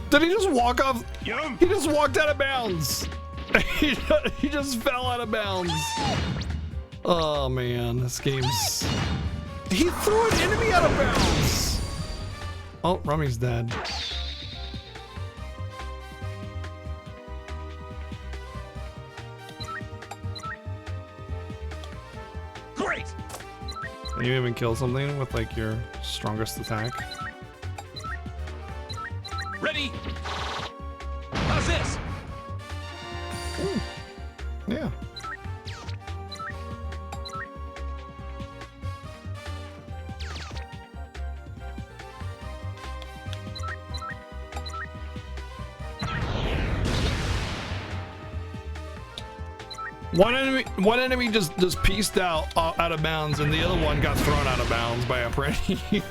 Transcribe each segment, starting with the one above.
Did he just walk off? Yum. He just walked out of bounds. He just fell out of bounds. Oh man, this game's... He threw an enemy out of bounds. Oh, Rummy's dead. Great. Can you even kill something with like your strongest attack? Ready? How's this? Ooh. Yeah. One enemy just pieced out of bounds, and the other one got thrown out of bounds by a pretty.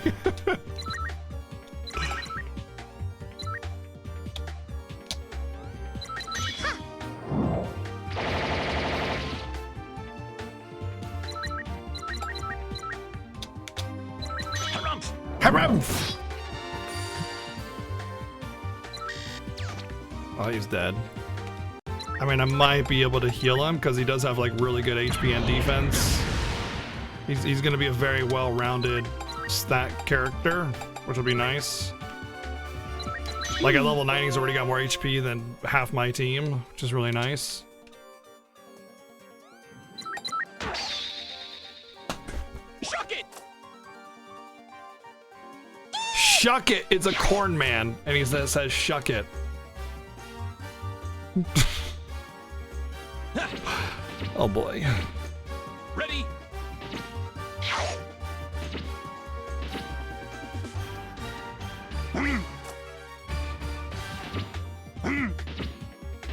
Harumph! Oh, he's dead. I mean, I might be able to heal him because he does have like really good HP and defense. He's going to be a very well-rounded stat character, which will be nice. Like at level 90, he's already got more HP than half my team, which is really nice. Shuck it! Shuck it! It's a corn man, and he says shuck it. Oh boy. Ready?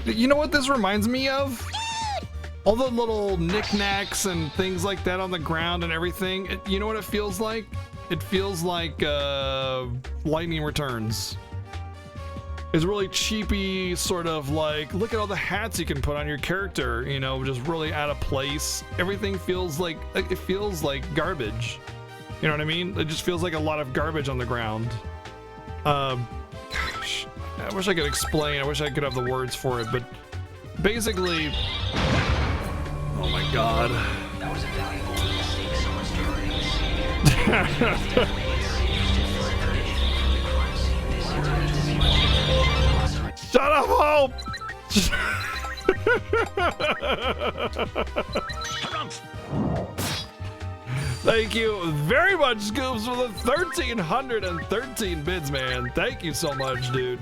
You know what this reminds me of? All the little knickknacks and things like that on the ground and everything. You know what it feels like? It feels like Lightning Returns. It's really cheapy, sort of like, look at all the hats you can put on your character, you know, just really out of place. Everything feels like, it feels like garbage. You know what I mean? It just feels like a lot of garbage on the ground. Gosh, I wish I could explain. I wish I could have the words for it, but basically, oh my God. That was a valuable mistake. Someone's doing. Shut up, Hope! Thank you very much, Scoops, for the 1,313 bids, man. Thank you so much, dude.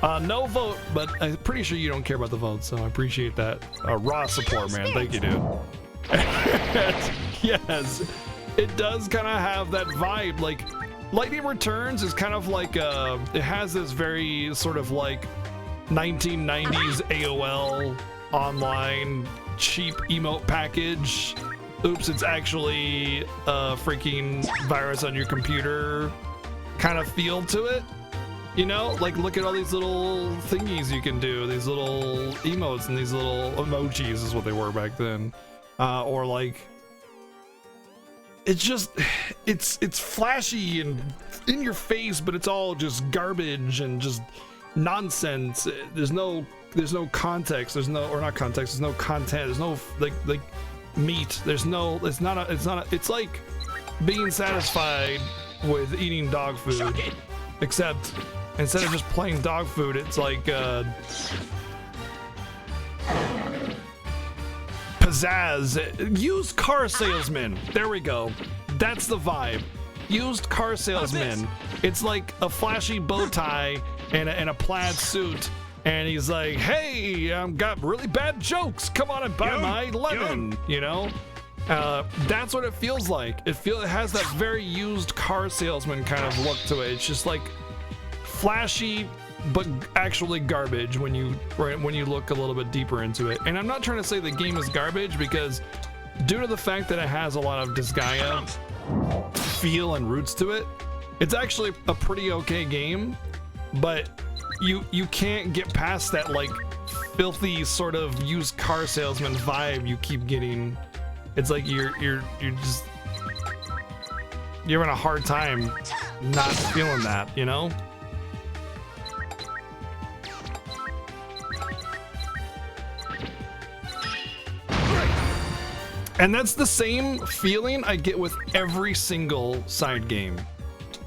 No vote, but I'm pretty sure you don't care about the vote, so I appreciate that. Raw support, man. Thank you, dude. Yes, it does kind of have that vibe. Like, Lightning Returns is kind of like, it has this very sort of like 1990s AOL online cheap emote package. Oops, it's actually a freaking virus on your computer kind of feel to it. You know, like look at all these little thingies you can do, these little emotes and these little emojis is what they were back then. Or like, it's just, it's flashy and in your face, but it's all just garbage and just nonsense. There's no context. There's no, or not context. There's no content. There's no like meat. There's no. It's not a. It's like being satisfied with eating dog food, except instead of just plain dog food, it's like pizzazz. Used car salesman. There we go. That's the vibe. Used car salesman. It's like a flashy bow tie and a plaid suit, and he's like, "Hey, I've got really bad jokes. Come on and buy my lemon." You know, that's what it feels like. It has that very used car salesman kind of look to it. It's just like flashy, but actually garbage when you look a little bit deeper into it. And I'm not trying to say the game is garbage, because due to the fact that it has a lot of Disgaea feel and roots to it, it's actually a pretty okay game. But you can't get past that like filthy sort of used car salesman vibe you keep getting. It's like you're just you're having a hard time not feeling that, you know? And that's the same feeling I get with every single side game.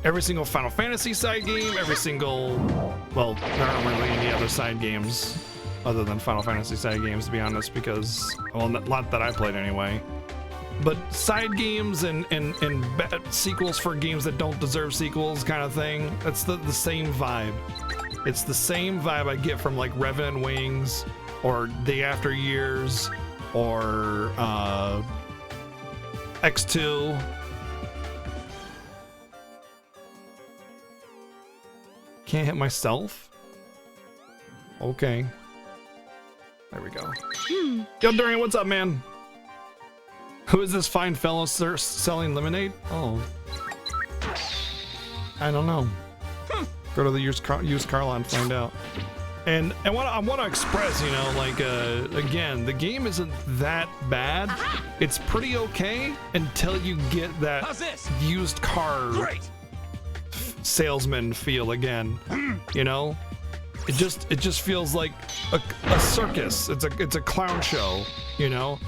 Every single Final Fantasy side game, every single, well, there aren't really any other side games other than Final Fantasy side games, to be honest, because, well, not that I played anyway. But side games and sequels for games that don't deserve sequels kind of thing, that's the same vibe. It's the same vibe I get from like Revenant Wings or Day After Years or X2. Can't hit myself? Okay. There we go. Yo, Dorian, what's up, man? Who is this fine fellow selling lemonade? Oh. I don't know. Go to the used car lot and find out. And I want to express, you know, like, again, the game isn't that bad. It's pretty okay until you get that used car salesman feel again, you know? It just feels like a circus. It's a clown show, you know?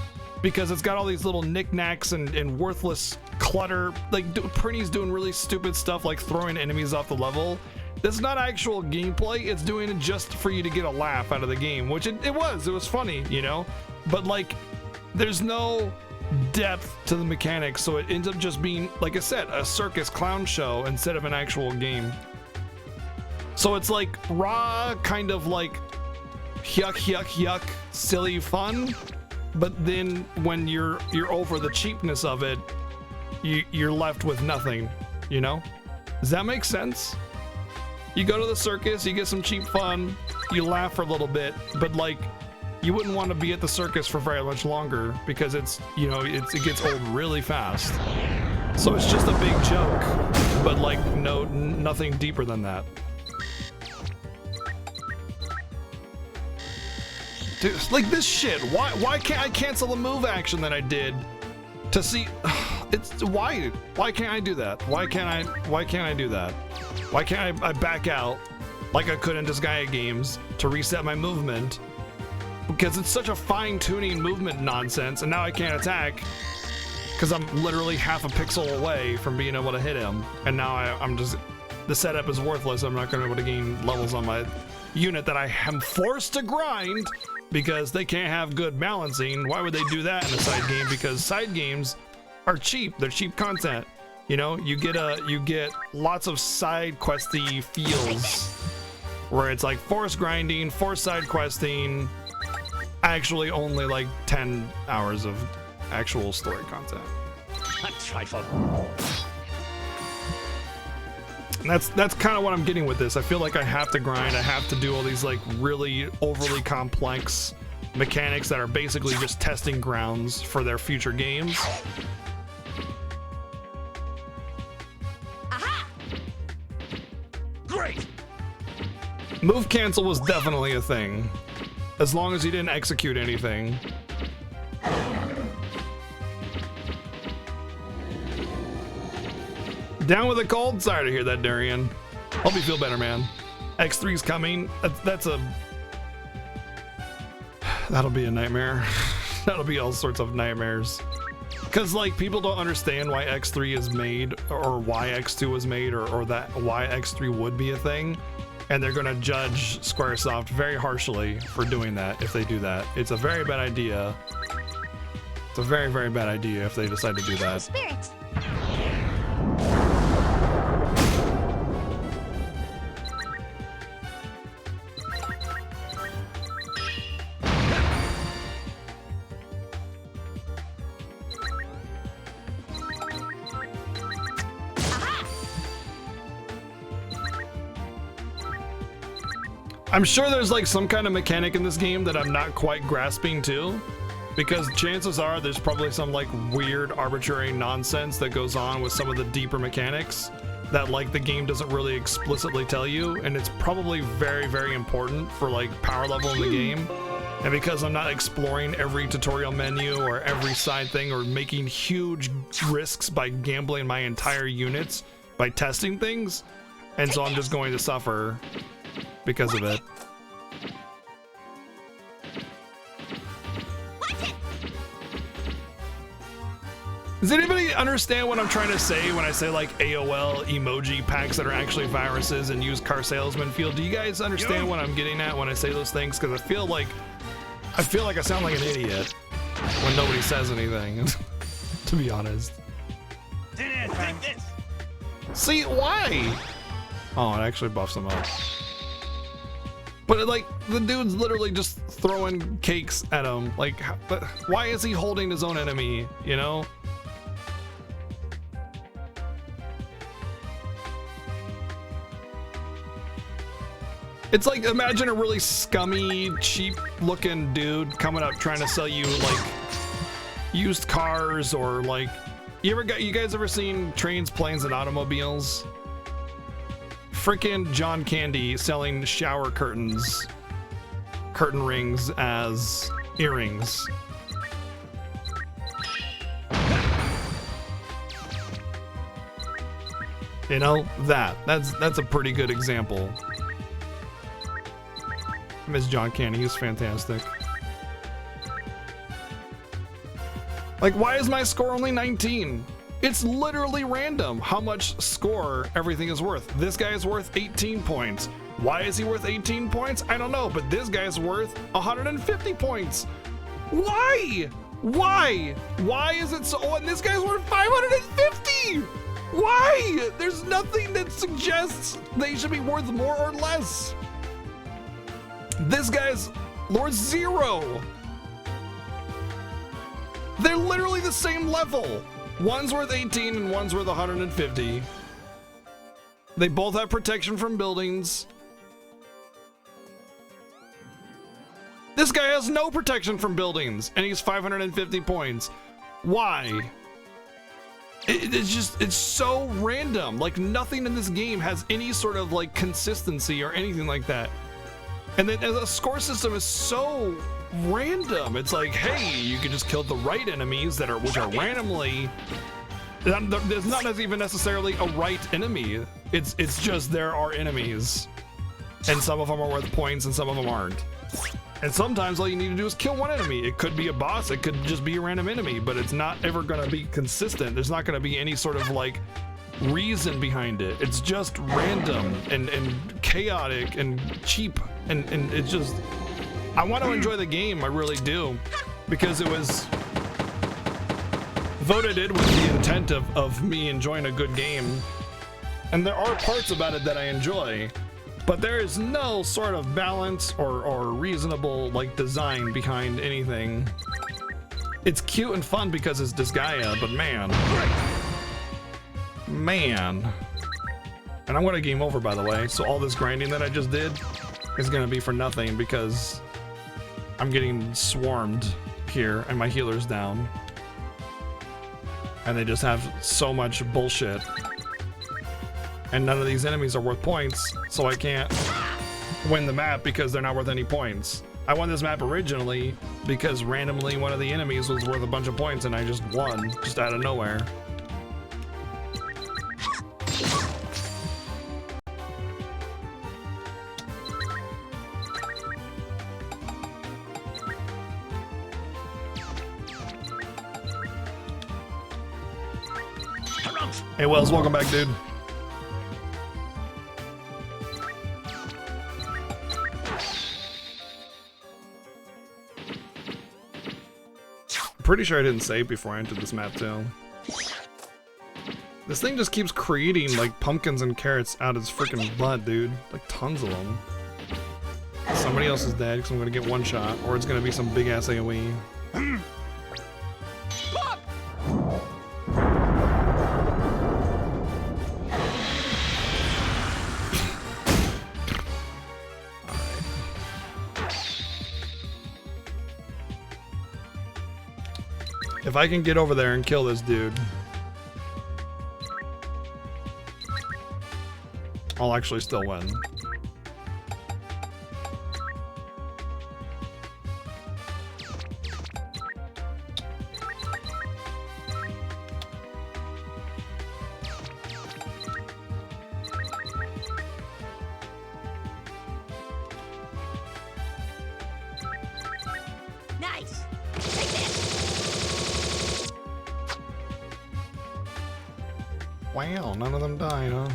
Because it's got all these little knickknacks and worthless clutter. Like, Prinny's doing really stupid stuff like throwing enemies off the level. It's not actual gameplay, it's doing it just for you to get a laugh out of the game, which it was funny, you know? But like, there's no depth to the mechanics, so it ends up just being, like I said, a circus clown show instead of an actual game. So it's like raw, kind of like yuck, silly fun, but then when you're over the cheapness of it, you're left with nothing, you know? Does that make sense? You go to the circus, you get some cheap fun, you laugh for a little bit, but like, you wouldn't want to be at the circus for very much longer because it's, you know, it gets old really fast. So it's just a big joke, but like, nothing deeper than that. Dude, like this shit, why can't I cancel the move action that I did to see? It's why can't I do that? Why can't I do that? Why can't I back out like I could in Disgaea games to reset my movement? Because it's such a fine-tuning movement nonsense, and now I can't attack because I'm literally half a pixel away from being able to hit him, and now I'm just, the setup is worthless. I'm not going to be able to gain levels on my unit that I am forced to grind because they can't have good balancing. Why would they do that in a side game? Because side games are cheap. They're cheap content. You know, you get lots of side questy feels where it's like forced grinding, forced side questing, actually only like 10 hours of actual story content. A trifle. And that's kind of what I'm getting with this. I feel like I have to grind. I have to do all these like really overly complex mechanics that are basically just testing grounds for their future games. Great. Move cancel was definitely a thing, as long as you didn't execute anything. Down with a cold? Sorry to hear that, Darian. Hope you feel better, man. X3's coming. That'll be a nightmare. That'll be all sorts of nightmares. Because like people don't understand why X3 is made, or why X2 was made, or that why X3 would be a thing, and they're gonna judge Squaresoft very harshly for doing that if they do that. It's a very bad idea. It's a very, very bad idea if they decide to do that. Spirits. I'm sure there's like some kind of mechanic in this game that I'm not quite grasping to, because chances are there's probably some like weird arbitrary nonsense that goes on with some of the deeper mechanics that like the game doesn't really explicitly tell you, and it's probably very, very important for like power level in the game. And because I'm not exploring every tutorial menu or every side thing or making huge risks by gambling my entire units by testing things, and so I'm just going to suffer because of it. Does anybody understand what I'm trying to say when I say like AOL emoji packs that are actually viruses and used car salesman feel? Do you guys understand what I'm getting at when I say those things? Because I feel like I sound like an idiot when nobody says anything, to be honest. Take this. See, why? Oh, it actually buffs him up. But like, the dude's literally just throwing cakes at him. Like, but why is he holding his own enemy, you know? It's like, imagine a really scummy, cheap-looking dude coming up trying to sell you like used cars or like, you guys ever seen Trains, Planes, and Automobiles? Frickin' John Candy selling shower curtain rings as earrings. You know, that's a pretty good example. I miss John Candy, he's fantastic. Like, why is my score only 19? It's literally random how much score everything is worth. This guy is worth 18 points. Why is he worth 18 points? I don't know, but this guy's worth 150 points. Why? Why? Why is it so? Oh, and this guy's worth 550. Why? There's nothing that suggests they should be worth more or less. This guy's worth 0. They're literally the same level. One's worth 18 and one's worth 150. They both have protection from buildings. This guy has no protection from buildings and he's 550 points. Why? It's so random. Like, nothing in this game has any sort of like consistency or anything like that. And then the score system is so random. It's like, hey, you can just kill the right enemies which are randomly. There's not even necessarily a right enemy. It's just there are enemies, and some of them are worth points and some of them aren't. And sometimes all you need to do is kill one enemy. It could be a boss, it could just be a random enemy, but it's not ever going to be consistent. There's not going to be any sort of like reason behind it. It's just random and chaotic and cheap, and it's just, I want to enjoy the game, I really do, because it was voted in with the intent of me enjoying a good game, and there are parts about it that I enjoy, but there is no sort of balance or reasonable like design behind anything. It's cute and fun because it's Disgaea, but man, and I'm gonna game over, by the way, so all this grinding that I just did is gonna be for nothing because I'm getting swarmed here and my healer's down, and they just have so much bullshit, and none of these enemies are worth points, so I can't win the map because they're not worth any points. I won this map originally because randomly one of the enemies was worth a bunch of points and I just won, just out of nowhere. Hey Wells, welcome back, dude. I'm pretty sure I didn't save before I entered this map too. This thing just keeps creating like pumpkins and carrots out of its freaking butt, dude. Like tons of them. Somebody else is dead because I'm gonna get one shot, or it's gonna be some big ass AoE. If I can get over there and kill this dude, I'll actually still win. Wow, none of them died, huh?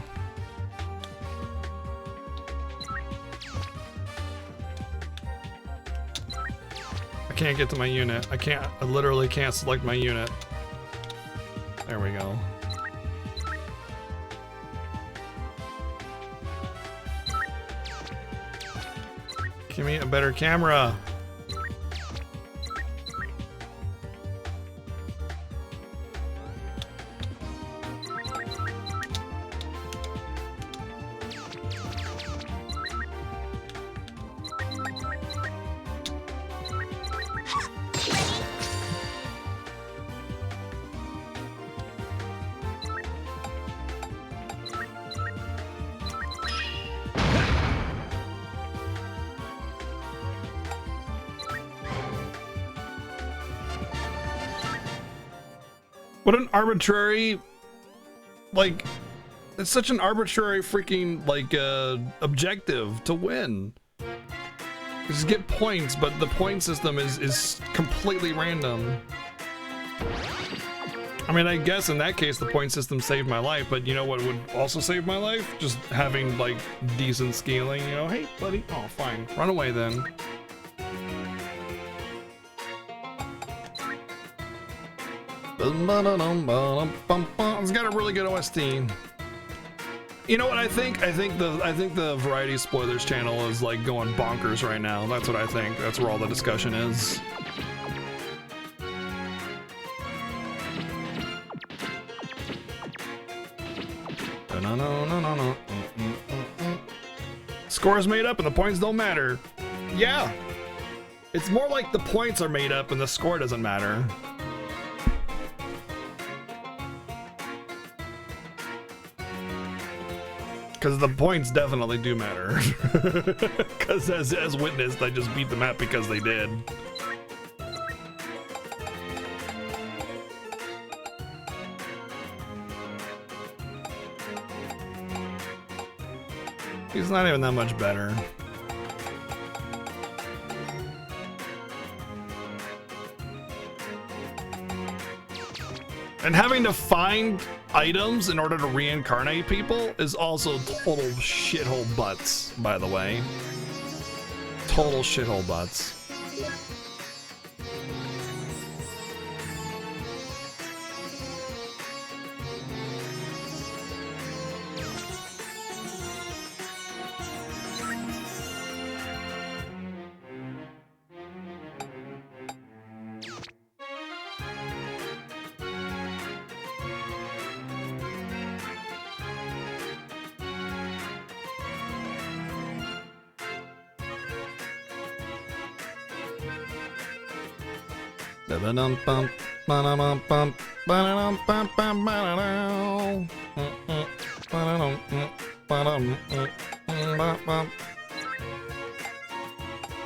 I can't get to my unit. I literally can't select my unit. There we go. Give me a better camera. What an arbitrary, like, it's such an arbitrary freaking, like, objective to win. Just get points, but the point system is completely random. I mean, I guess in that case, the point system saved my life, but you know what would also save my life? Just having, like, decent scaling, you know? Hey, buddy. Oh, fine. Run away then. It's got a really good OST. You know what I think? I think the Variety Spoilers channel is like going bonkers right now. That's what I think. That's where all the discussion is. No. Score is made up and the points don't matter. Yeah. It's more like the points are made up and the score doesn't matter. Because the points definitely do matter. Because as witnessed, I just beat the map because they did. He's not even that much better. And having to find items in order to reincarnate people is also total shithole butts, by the way. Total shithole butts.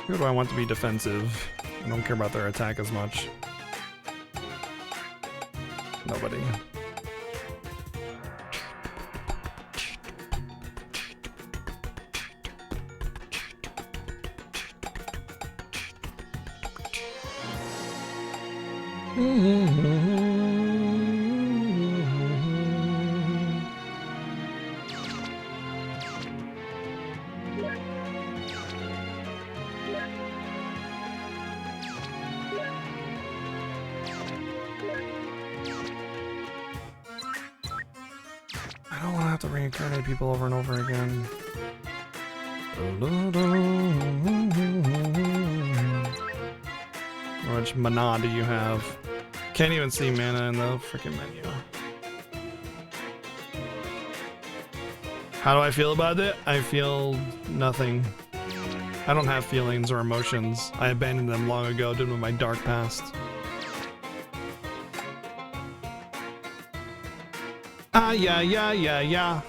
Who do I want to be defensive? I don't care about their attack as much. Nobody. I don't want to have to reincarnate people over and over again. How much mana do you have? Can't even see mana in the freaking menu. How do I feel about it? I feel nothing. I don't have feelings or emotions. I abandoned them long ago due to my dark past. Ah, yeah.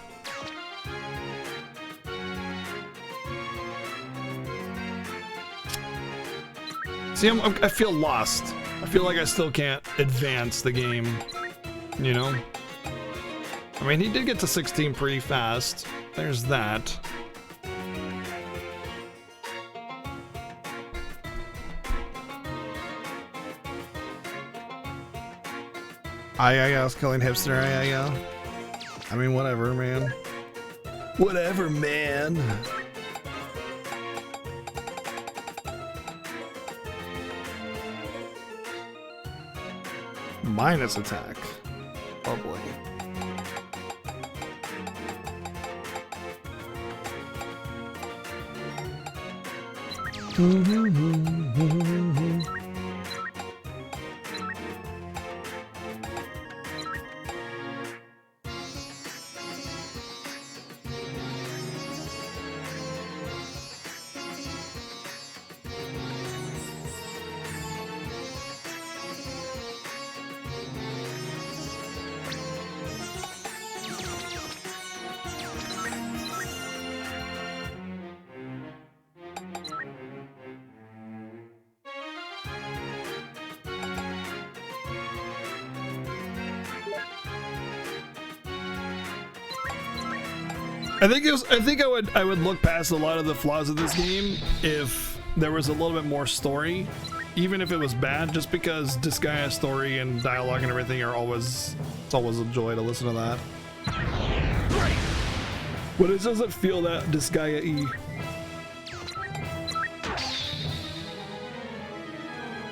See, I feel lost. I feel like I still can't advance the game, you know? I mean, he did get to 16 pretty fast. There's that. I was killing hipster, yeah. I mean, whatever, man. Whatever, man. Minus attack. Lovely. I think I would look past a lot of the flaws of this game if there was a little bit more story, even if it was bad, just because Disgaea story and dialogue and everything are always, it's always a joy to listen to that. But it doesn't feel that Disgaea-y.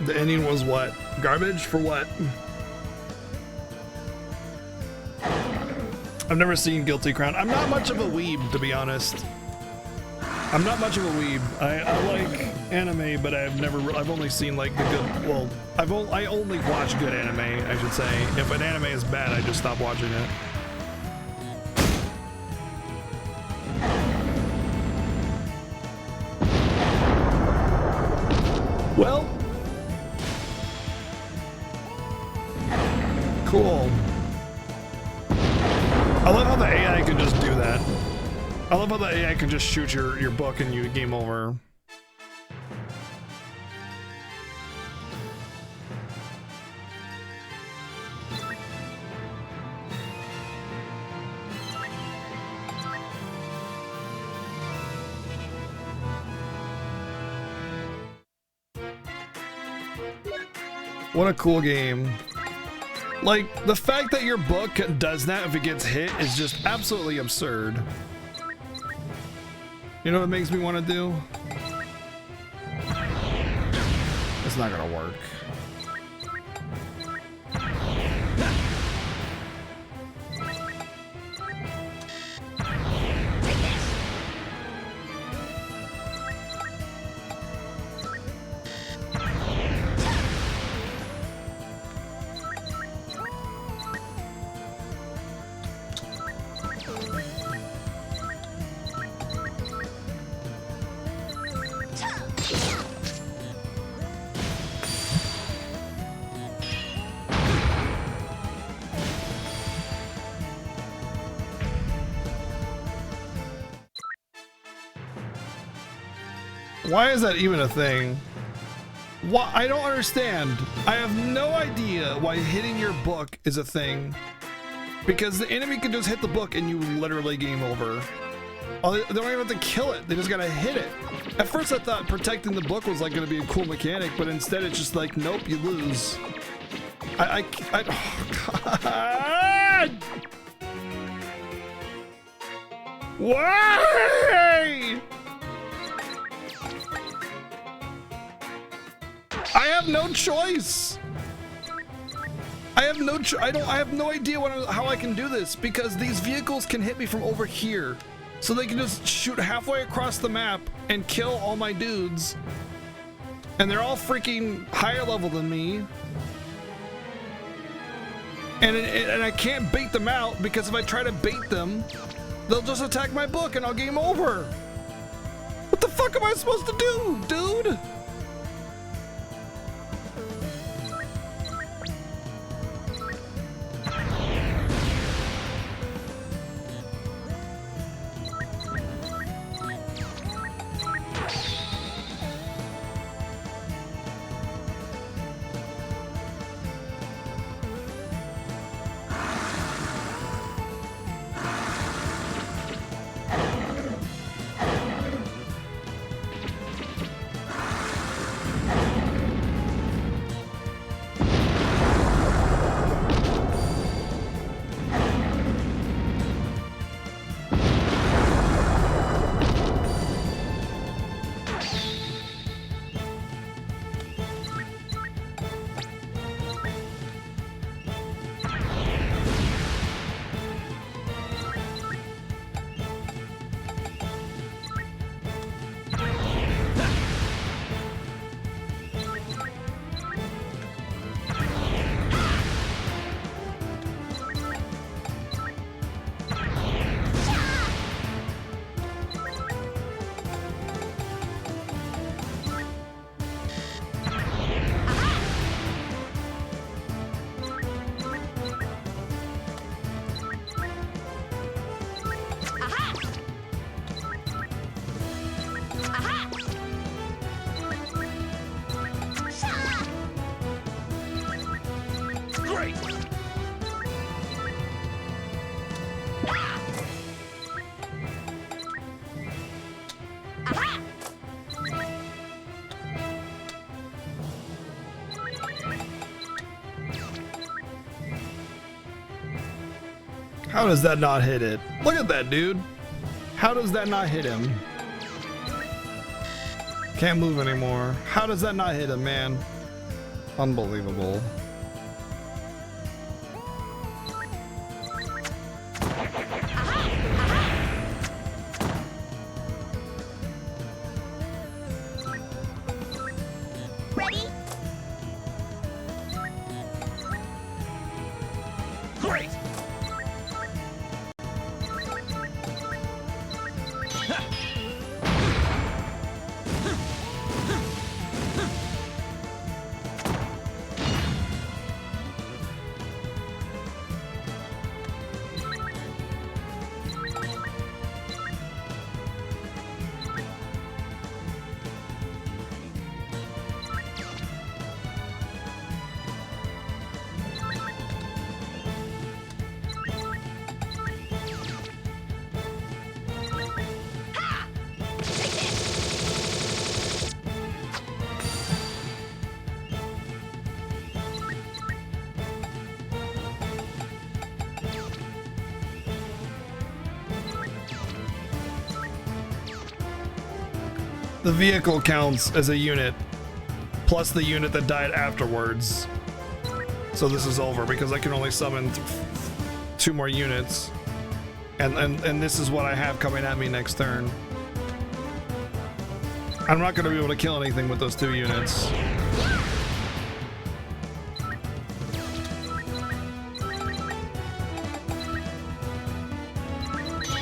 The ending was what? Garbage for what? I've never seen Guilty Crown. I'm not much of a weeb, to be honest. I'm not much of a weeb. I like anime, but I've only seen like the good, well, I only watch good anime, I should say. If an anime is bad, I just stop watching it. Well, cool. I love how the AI can just do that. I love how the AI can just shoot your book and you game over. What a cool game. Like, the fact that your book does that if it gets hit is just absolutely absurd. You know what it makes me want to do? It's not gonna work. Why is that even a thing? Why? I don't understand. I have no idea why hitting your book is a thing. Because the enemy can just hit the book and you literally game over. Oh, they don't even have to kill it. They just gotta hit it. At first I thought protecting the book was like gonna be a cool mechanic, but instead it's just like, nope, you lose. Oh God! Why? I have no choice. I have no idea how I can do this because these vehicles can hit me from over here. So they can just shoot halfway across the map and kill all my dudes. And they're all freaking higher level than me. And I can't bait them out because if I try to bait them, they'll just attack my book and I'll game over. What the fuck am I supposed to do, dude? How does that not hit it? Look at that, dude. How does that not hit him? Can't move anymore. How does that not hit him, man? Unbelievable. Ready? Great. The vehicle counts as a unit, plus the unit that died afterwards. So this is over because I can only summon 2 more units. And this is what I have coming at me next turn. I'm not going to be able to kill anything with those 2 units.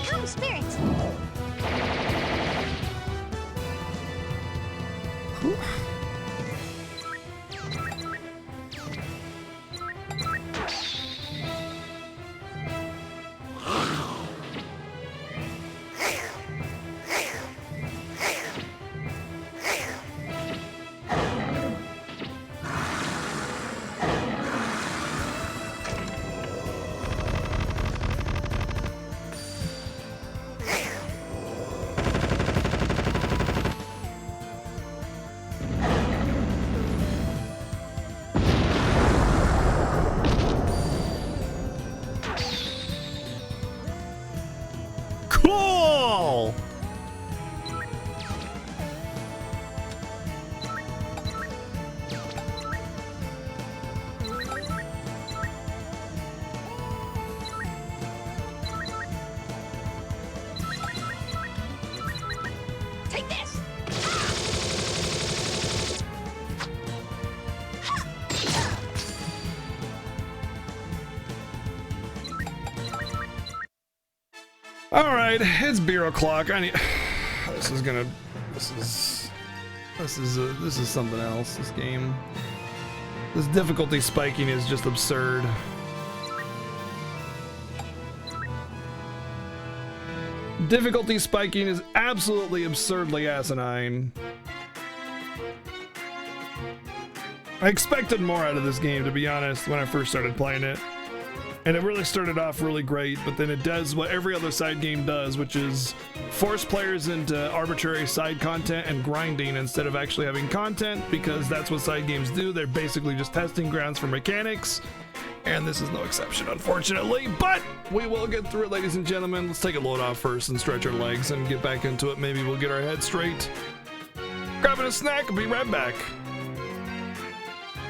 Come, spirits. Cool! Take this. All right, it's beer o'clock. I need. This is something else. This game. This difficulty spiking is just absurd. Difficulty spiking is absolutely absurdly asinine. I expected more out of this game, to be honest, when I first started playing it. And it really started off really great, but then it does what every other side game does, which is force players into arbitrary side content and grinding instead of actually having content, because that's what side games do. They're basically just testing grounds for mechanics, and this is no exception, unfortunately. But we will get through it, ladies and gentlemen. Let's take a load off first and stretch our legs and get back into it. Maybe we'll get our head straight. Grabbing a snack, be right back.